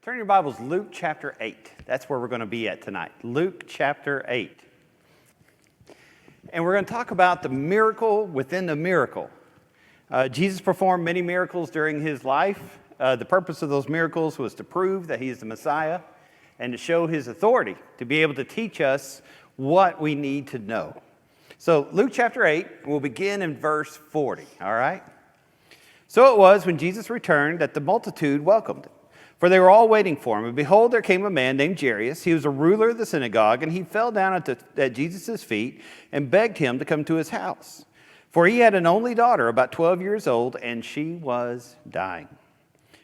Turn your Bibles, Luke chapter 8. That's where we're going to be at tonight. Luke chapter 8. And we're going to talk about the miracle within the miracle. Jesus performed many miracles during his life. The purpose of those miracles was to prove that he is the Messiah and to show his authority, to be able to teach us what we need to know. So Luke chapter 8, we'll begin in verse 40, all right? So it was when Jesus returned that the multitude welcomed him, for they were all waiting for him. And behold, there came a man named Jairus. He was a ruler of the synagogue, and he fell down at Jesus' feet and begged him to come to his house. For he had an only daughter, about 12 years old, and she was dying.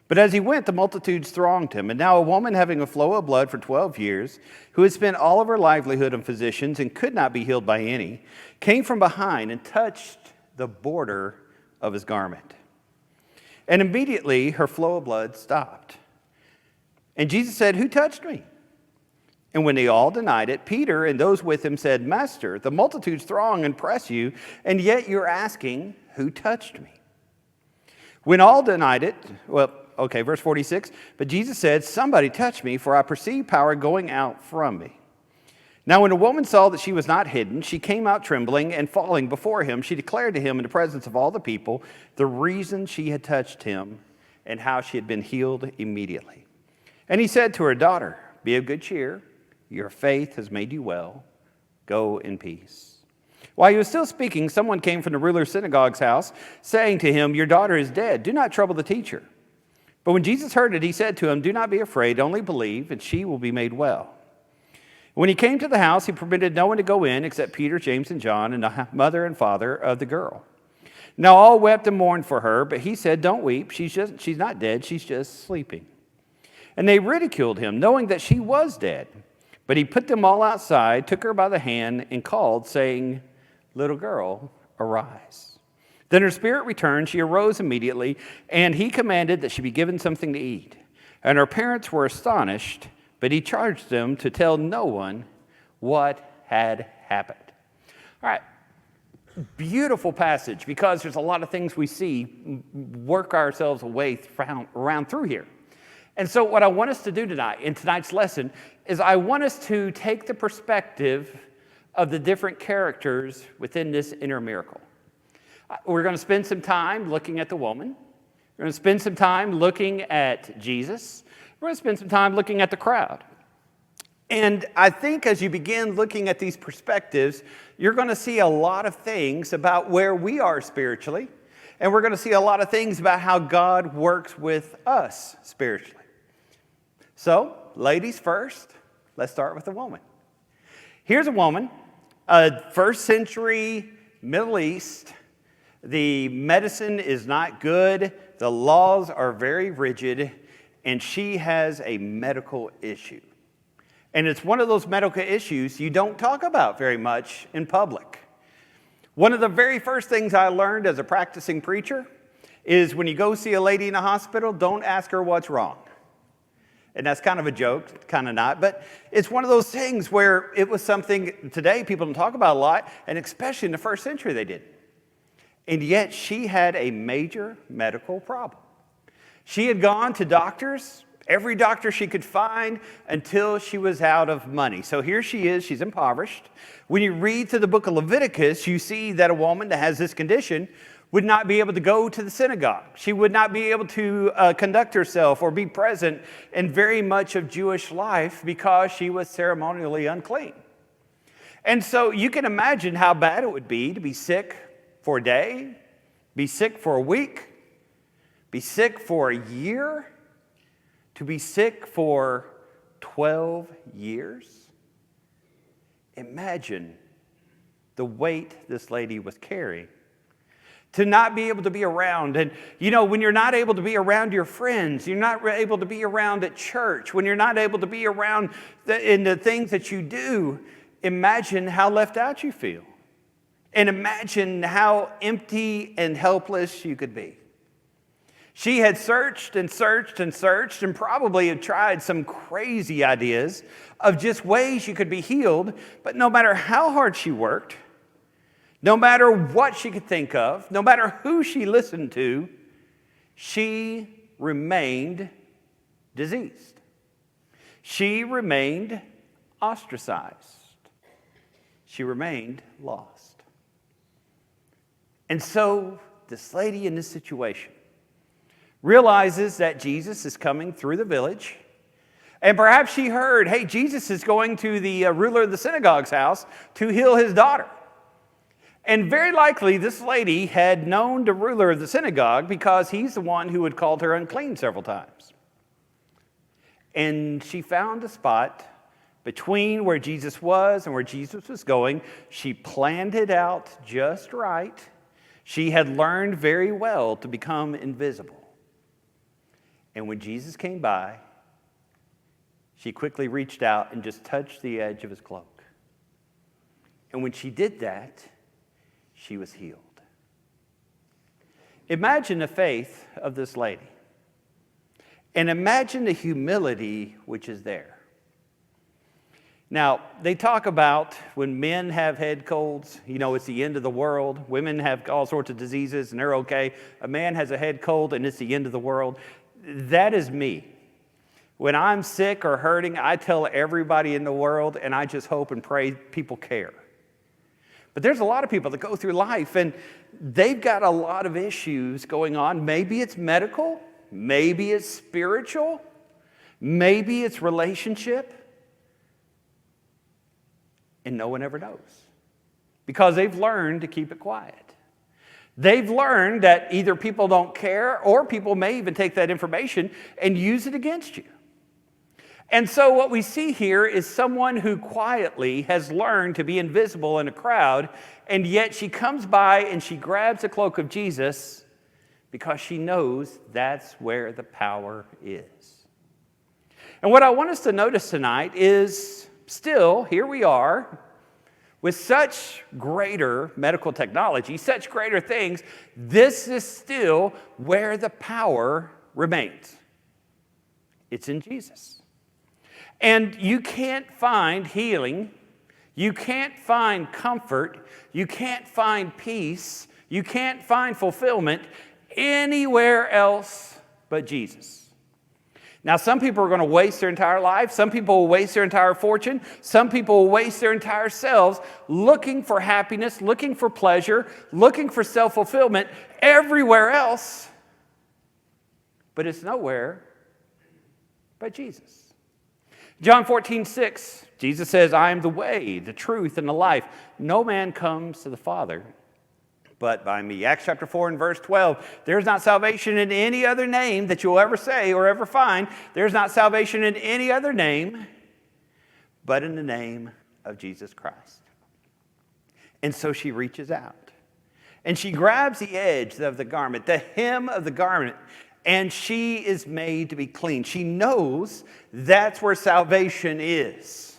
But as he went, the multitudes thronged him. And now a woman having a flow of blood for 12 years, who had spent all of her livelihood on physicians and could not be healed by any, came from behind and touched the border of his garment. And immediately her flow of blood stopped. And Jesus said, "Who touched me?" And when they all denied it, Peter and those with him said, "Master, the multitudes throng and press you, and yet you're asking, 'Who touched me?'" When all denied it, verse 46, but Jesus said, "Somebody touched me, for I perceive power going out from me." Now when the woman saw that she was not hidden, she came out trembling, and falling before him, she declared to him in the presence of all the people the reason she had touched him and how she had been healed immediately. And he said to her, "Daughter, be of good cheer. Your faith has made you well. Go in peace." While he was still speaking, someone came from the ruler's synagogue's house, saying to him, "Your daughter is dead. Do not trouble the teacher." But when Jesus heard it, he said to him, "Do not be afraid, only believe, and she will be made well." When he came to the house, he permitted no one to go in except Peter, James, and John, and the mother and father of the girl. Now all wept and mourned for her, but he said, "Don't weep. She's not dead. She's just sleeping." And they ridiculed him, knowing that she was dead. But he put them all outside, took her by the hand, and called, saying, "Little girl, arise." Then her spirit returned. She arose immediately, and he commanded that she be given something to eat. And her parents were astonished, but he charged them to tell no one what had happened. All right. Beautiful passage, because there's a lot of things we see work ourselves away around through here. And so what I want us to do tonight, in tonight's lesson, is I want us to take the perspective of the different characters within this inner miracle. We're going to spend some time looking at the woman. We're going to spend some time looking at Jesus. We're going to spend some time looking at the crowd. And I think as you begin looking at these perspectives, you're going to see a lot of things about where we are spiritually. And we're going to see a lot of things about how God works with us spiritually. So, ladies first, let's start with the woman. Here's a woman, first century Middle East. The medicine is not good. The laws are very rigid. And she has a medical issue. And it's one of those medical issues you don't talk about very much in public. One of the very first things I learned as a practicing preacher is when you go see a lady in a hospital, don't ask her what's wrong. And that's kind of a joke, kind of not, but it's one of those things where it was something today people don't talk about a lot, and especially in the first century they did. And yet she had a major medical problem. She had gone to doctors, every doctor she could find, until she was out of money. So here she is, she's impoverished. When you read through the book of Leviticus, you see that a woman that has this condition would not be able to go to the synagogue. She would not be able to conduct herself or be present in very much of Jewish life because she was ceremonially unclean. And so you can imagine how bad it would be to be sick for a day, be sick for a week, be sick for a year, to be sick for 12 years. Imagine the weight this lady was carrying. To not be able to be around. And, when you're not able to be around your friends, you're not able to be around at church, when you're not able to be around in the things that you do, imagine how left out you feel. And imagine how empty and helpless you could be. She had searched and searched and searched and probably had tried some crazy ideas of just ways she could be healed, but no matter how hard she worked, no matter what she could think of, no matter who she listened to, she remained diseased. She remained ostracized. She remained lost. And so this lady in this situation realizes that Jesus is coming through the village. And perhaps she heard, hey, Jesus is going to the ruler of the synagogue's house to heal his daughter. And very likely this lady had known the ruler of the synagogue because he's the one who had called her unclean several times. And she found a spot between where Jesus was and where Jesus was going. She planned it out just right. She had learned very well to become invisible. And when Jesus came by, she quickly reached out and just touched the edge of his cloak. And when she did that, she was healed. Imagine the faith of this lady. And imagine the humility which is there. Now, they talk about when men have head colds, it's the end of the world. Women have all sorts of diseases and they're okay. A man has a head cold and it's the end of the world. That is me. When I'm sick or hurting, I tell everybody in the world, and I just hope and pray people care. But there's a lot of people that go through life, and they've got a lot of issues going on. Maybe it's medical, maybe it's spiritual, maybe it's relationship, and no one ever knows because they've learned to keep it quiet. They've learned that either people don't care or people may even take that information and use it against you. And so what we see here is someone who quietly has learned to be invisible in a crowd, and yet she comes by and she grabs the cloak of Jesus because she knows that's where the power is. And what I want us to notice tonight is still, here we are, with such greater medical technology, such greater things, this is still where the power remains. It's in Jesus. And you can't find healing, you can't find comfort, you can't find peace, you can't find fulfillment anywhere else but Jesus. Now, some people are going to waste their entire life. Some people will waste their entire fortune. Some people will waste their entire selves looking for happiness, looking for pleasure, looking for self-fulfillment everywhere else. But it's nowhere but Jesus. John 14:6, Jesus says, I am the way, the truth, and the life. No man comes to the Father but by me. Acts chapter 4 and verse 12, there's not salvation in any other name that you'll ever say or ever find. There's not salvation in any other name but in the name of Jesus Christ. And so she reaches out and she grabs the edge of the garment, the hem of the garment, and she is made to be clean. She knows that's where salvation is.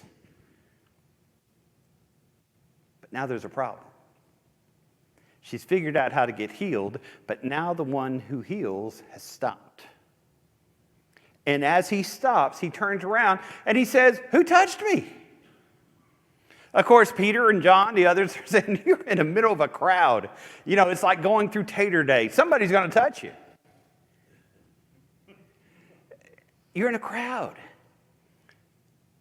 But now there's a problem. She's figured out how to get healed, but now the one who heals has stopped. And as he stops, he turns around and he says, who touched me? Of course, Peter and John, the others, are saying, you're in the middle of a crowd. It's like going through Tater Day. Somebody's going to touch you. You're in a crowd.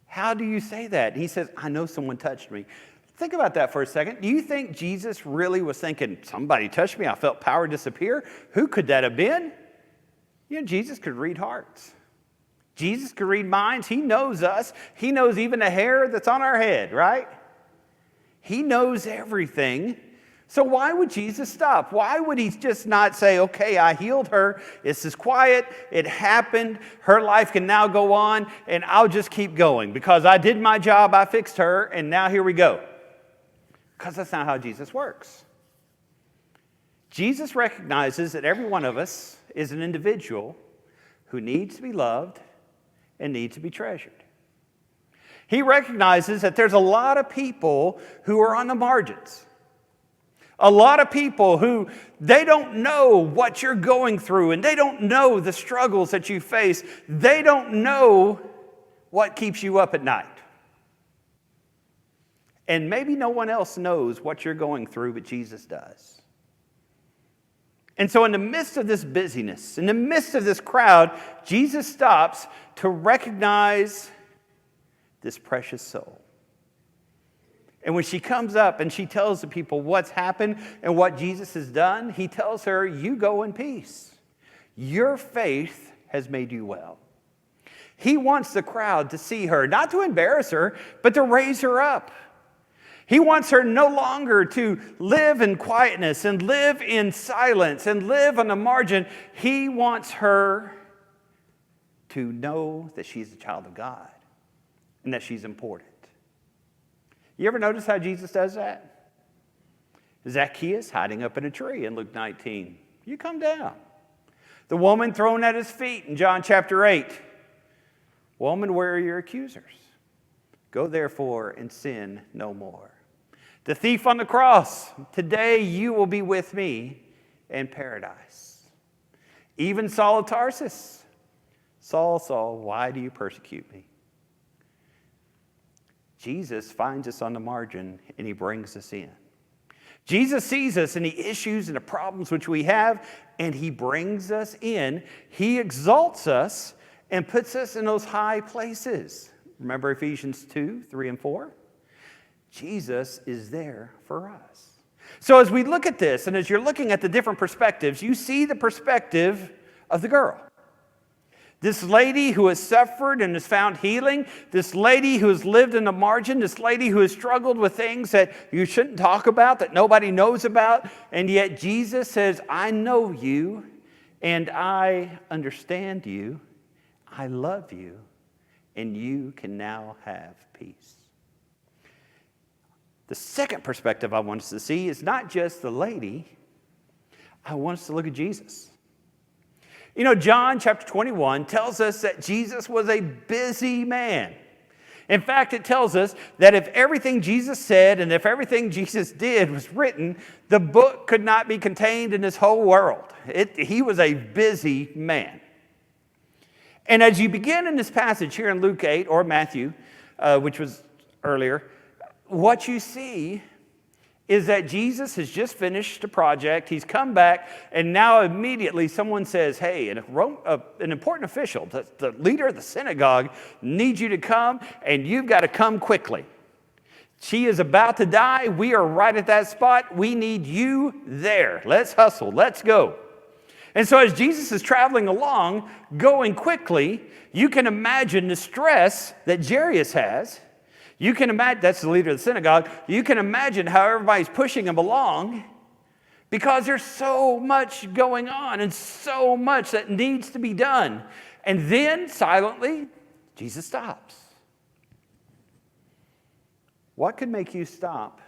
How do you say that? He says, I know someone touched me. Think about that for a second. Do you think Jesus really was thinking, somebody touched me, I felt power disappear? Who could that have been? Jesus could read hearts. Jesus could read minds. He knows us. He knows even the hair that's on our head, right? He knows everything. So why would Jesus stop? Why would he just not say, okay, I healed her. This is quiet. It happened. Her life can now go on, and I'll just keep going because I did my job. I fixed her, and now here we go. Because that's not how Jesus works. Jesus recognizes that every one of us is an individual who needs to be loved and needs to be treasured. He recognizes that there's a lot of people who are on the margins. A lot of people who, they don't know what you're going through, and they don't know the struggles that you face. They don't know what keeps you up at night. And maybe no one else knows what you're going through, but Jesus does. And so in the midst of this busyness, in the midst of this crowd, Jesus stops to recognize this precious soul. And when she comes up and she tells the people what's happened and what Jesus has done, he tells her, you go in peace. Your faith has made you well. He wants the crowd to see her, not to embarrass her, but to raise her up. He wants her no longer to live in quietness and live in silence and live on the margin. He wants her to know that she's a child of God and that she's important. You ever notice how Jesus does that? Zacchaeus hiding up in a tree in Luke 19. You come down. The woman thrown at his feet in John chapter 8. Woman, where are your accusers? Go therefore and sin no more. The thief on the cross. Today you will be with me in paradise. Even Saul of Tarsus. Saul, Saul, why do you persecute me? Jesus finds us on the margin and he brings us in. Jesus sees us and the issues and the problems which we have, and he brings us in. He exalts us and puts us in those high places. Remember Ephesians 2, 3, and 4? Jesus is there for us. So as we look at this, and as you're looking at the different perspectives, you see the perspective of the girl. This lady who has suffered and has found healing, this lady who has lived in the margin, this lady who has struggled with things that you shouldn't talk about, that nobody knows about, and yet Jesus says, I know you, and I understand you, I love you, and you can now have peace. The second perspective I want us to see is not just the lady, I want us to look at Jesus. You know, John chapter 21 tells us that Jesus was a busy man. In fact, it tells us that if everything Jesus said and if everything Jesus did was written, the book could not be contained in this whole world. He was a busy man. And as you begin in this passage here in Luke 8 or Matthew, which was earlier, what you see is that Jesus has just finished a project. He's come back, and now immediately someone says, hey, an important official, the leader of the synagogue, needs you to come, and you've got to come quickly. She is about to die. We are right at that spot. We need you there. Let's hustle. Let's go. And so as Jesus is traveling along, going quickly, you can imagine the stress that Jairus has. You can imagine, that's the leader of the synagogue, you can imagine how everybody's pushing him along because there's so much going on and so much that needs to be done. And then, silently, Jesus stops. What could make you stop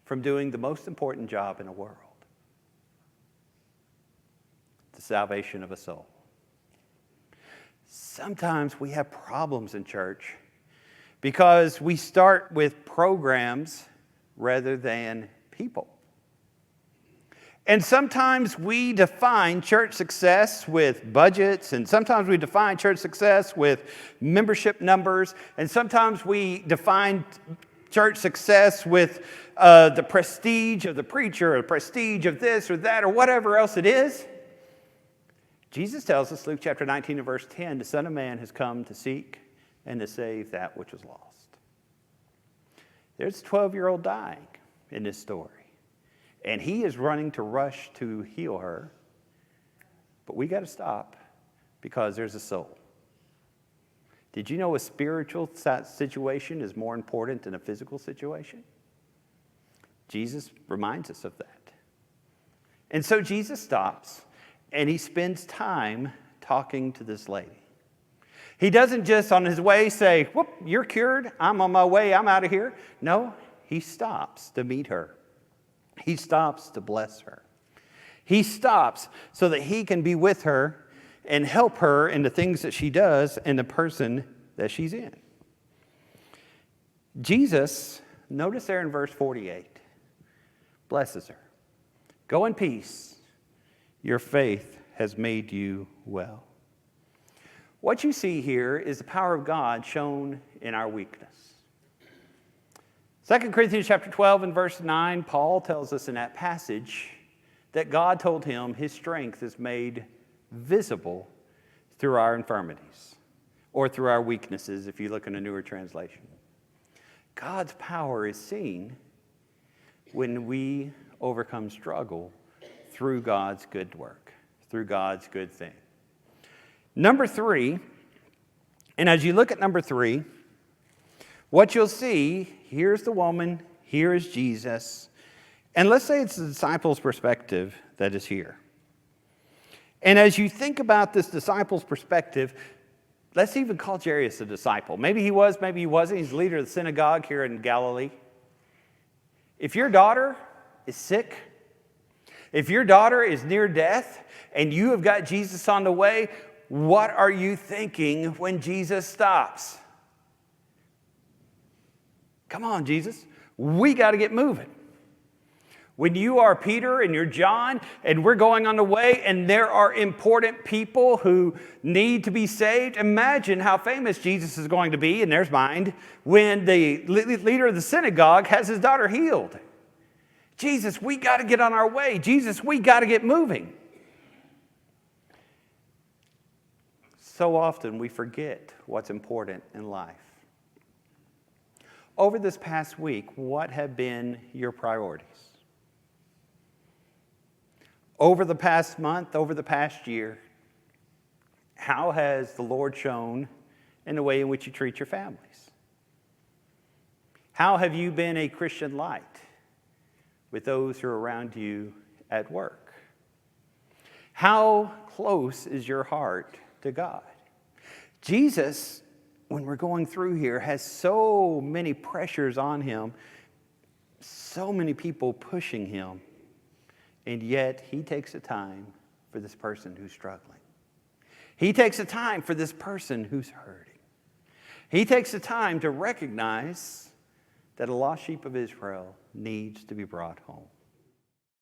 from doing the most important job in the world? The salvation of a soul. Sometimes we have problems in church because we start with programs rather than people. And sometimes we define church success with budgets, and sometimes we define church success with membership numbers, and sometimes we define church success with the prestige of the preacher, or the prestige of this or that, or whatever else it is. Jesus tells us, Luke chapter 19 and verse 10, the Son of Man has come to seek and to save that which was lost. There's a 12-year-old dying in this story, and he is running to rush to heal her, but we got to stop because there's a soul. Did you know a spiritual situation is more important than a physical situation? Jesus reminds us of that. And so Jesus stops, and he spends time talking to this lady. He doesn't just on his way say, whoop, you're cured, I'm on my way, I'm out of here. No, he stops to meet her. He stops to bless her. He stops so that he can be with her and help her in the things that she does and the person that she's in. Jesus, notice there in verse 48, blesses her. Go in peace. Your faith has made you well. What you see here is the power of God shown in our weakness. 2 Corinthians chapter 12 and verse 9, Paul tells us in that passage that God told him his strength is made visible through our infirmities. or through our weaknesses, if you look in a newer translation. God's power is seen when we overcome struggle through God's good work, through God's good thing. Number 3, and as you look at number 3, what you'll see, here's the woman, here is Jesus, and let's say it's the disciples' perspective that is here. And as you think about this disciples' perspective, let's even call Jairus a disciple. Maybe he was, maybe he wasn't. He's the leader of the synagogue here in Galilee. If your daughter is sick, if your daughter is near death, and you have got Jesus on the way, what are you thinking when Jesus stops? Come on, Jesus. We got to get moving. When you are Peter and you're John and we're going on the way and there are important people who need to be saved, imagine how famous Jesus is going to be in their mind when the leader of the synagogue has his daughter healed. Jesus, we got to get on our way. Jesus, we got to get moving. So often we forget what's important in life. Over this past week, what have been your priorities? Over the past month, over the past year, how has the Lord shown in the way in which you treat your families? How have you been a Christian light with those who are around you at work? How close is your heart to God? Jesus, when we're going through here, has so many pressures on him, so many people pushing him. And yet, he takes the time for this person who's struggling. He takes the time for this person who's hurting. He takes the time to recognize that a lost sheep of Israel needs to be brought home.